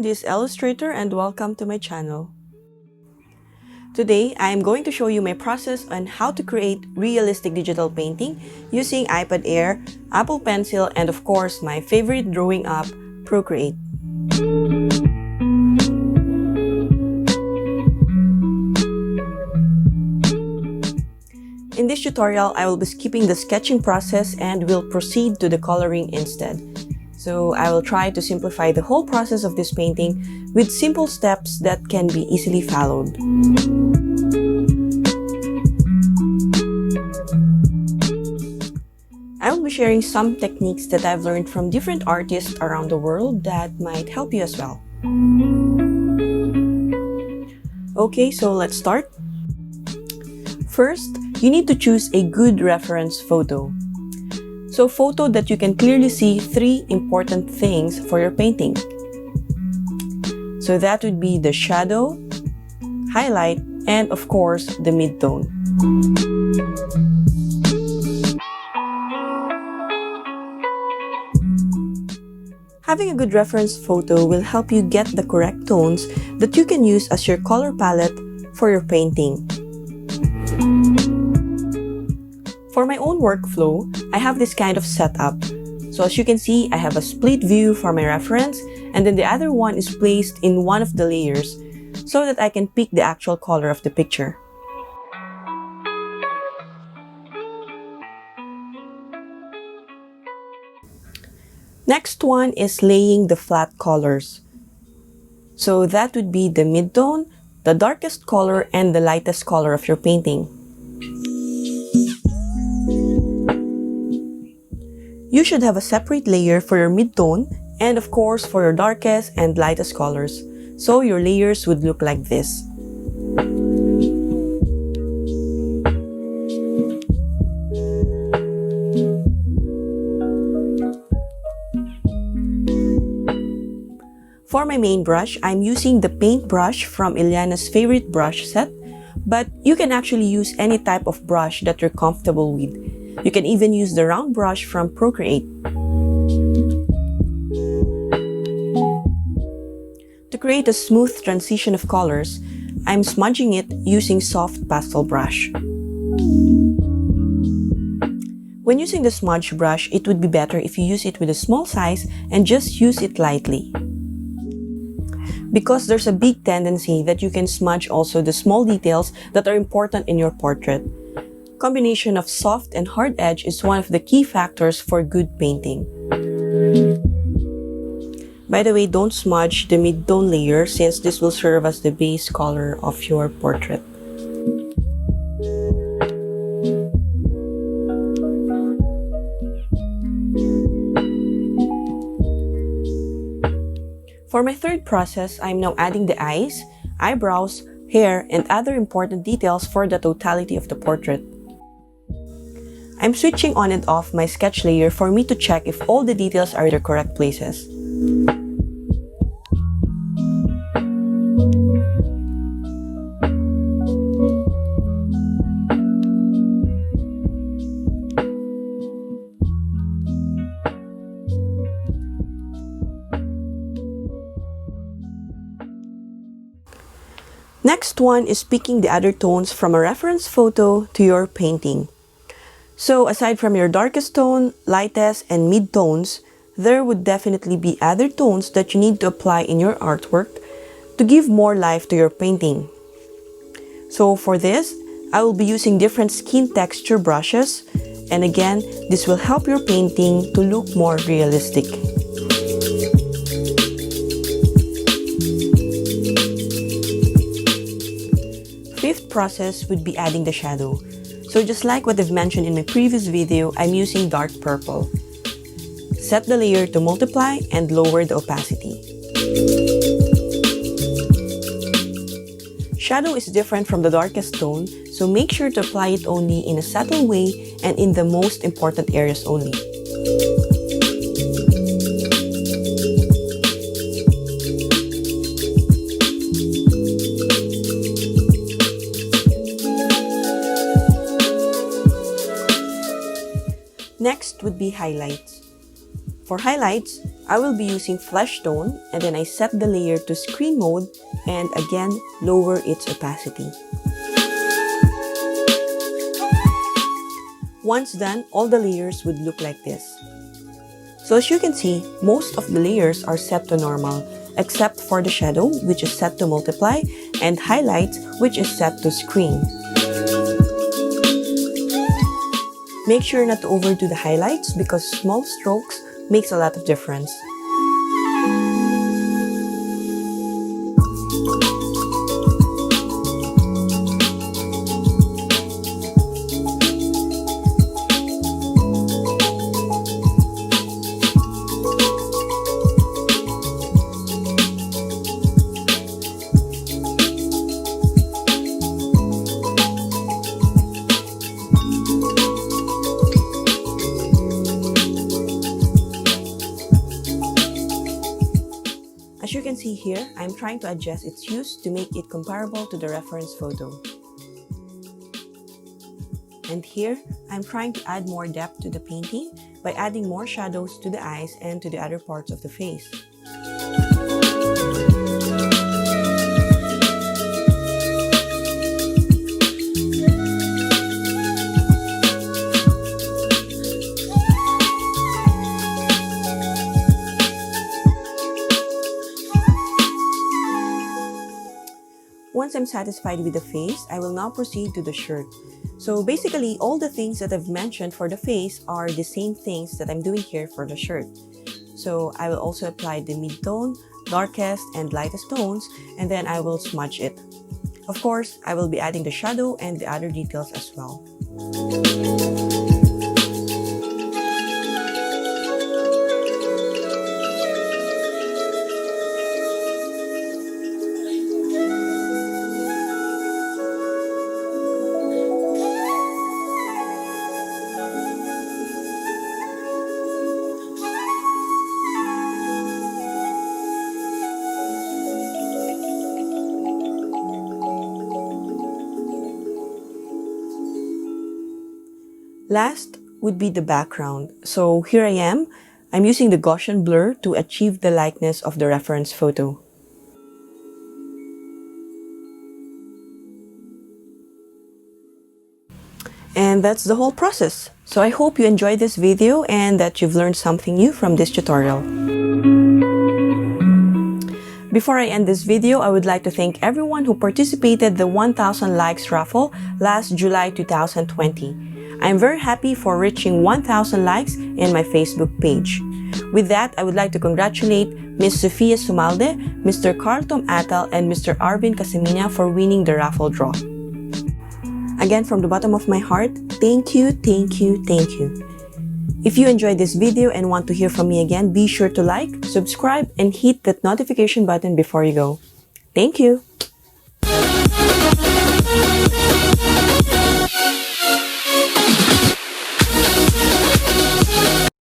this is EHLlustrator and welcome to my channel. Today, I am going to show you my process on how to create realistic digital painting using iPad Air, Apple Pencil, and of course, my favorite drawing app, Procreate. In this tutorial, I will be skipping the sketching process and will proceed to the coloring instead. So I will try to simplify the whole process of this painting with simple steps that can be easily followed. I will be sharing some techniques that I've learned from different artists around the world that might help you as well. Okay, so let's start. First, you need to choose a good reference photo. So photo that you can clearly see three important things for your painting. So that would be the shadow, highlight, and of course, the mid-tone. Having a good reference photo will help you get the correct tones that you can use as your color palette for your painting. For my own workflow, I have this kind of setup. So as you can see, I have a split view for my reference, and then the other one is placed in one of the layers so that I can pick the actual color of the picture. Next one is laying the flat colors. So that would be the mid-tone, the darkest color, and the lightest color of your painting. You should have a separate layer for your mid-tone and of course for your darkest and lightest colors. So your layers would look like this. For my main brush, I'm using the paint brush from Ileana's favorite brush set, but you can actually use any type of brush that you're comfortable with. You can even use the round brush from Procreate. To create a smooth transition of colors, I'm smudging it using soft pastel brush. When using the smudge brush, it would be better if you use it with a small size and just use it lightly. Because there's a big tendency that you can smudge also the small details that are important in your portrait. Combination of soft and hard edge is one of the key factors for good painting. By the way, don't smudge the mid-tone layer since this will serve as the base color of your portrait. For my third process, I'm now adding the eyes, eyebrows, hair, and other important details for the totality of the portrait. I'm switching on and off my sketch layer for me to check if all the details are in their correct places. Next one is picking the other tones from a reference photo to your painting. So aside from your darkest tone, lightest, and mid-tones, there would definitely be other tones that you need to apply in your artwork to give more life to your painting. So for this, I will be using different skin texture brushes, and again, this will help your painting to look more realistic. Fifth process would be adding the shadow. So just like what I've mentioned in my previous video, I'm using dark purple. Set the layer to multiply and lower the opacity. Shadow is different from the darkest tone, so make sure to apply it only in a subtle way and in the most important areas only. Next would be highlights. For highlights, I will be using flesh tone and then I set the layer to screen mode and again lower its opacity. Once done, all the layers would look like this. So as you can see, most of the layers are set to normal, except for the shadow, which is set to multiply, and highlights, which is set to screen. Make sure not to overdo the highlights because small strokes makes a lot of difference. As you can see here, I'm trying to adjust its hues to make it comparable to the reference photo. And here, I'm trying to add more depth to the painting by adding more shadows to the eyes and to the other parts of the face. Once I'm satisfied with the face, I will now proceed to the shirt. So basically, all the things that I've mentioned for the face are the same things that I'm doing here for the shirt. So I will also apply the mid-tone, darkest, and lightest tones, and then I will smudge it. Of course, I will be adding the shadow and the other details as well. Last would be the background. So here I am. I'm using the Gaussian blur to achieve the likeness of the reference photo. And that's the whole process. So I hope you enjoyed this video and that you've learned something new from this tutorial. Before I end this video, I would like to thank everyone who participated in the 1000 likes raffle last July 2020. I'm very happy for reaching 1000 likes in my Facebook page. With that, I would like to congratulate Ms. Sofia Sumalde, Mr. Carl Tom Atal, and Mr. Arvin Casemina for winning the raffle draw. Again, from the bottom of my heart, thank you, thank you, thank you. If you enjoyed this video and want to hear from me again, be sure to like, subscribe, and hit that notification button before you go. Thank you!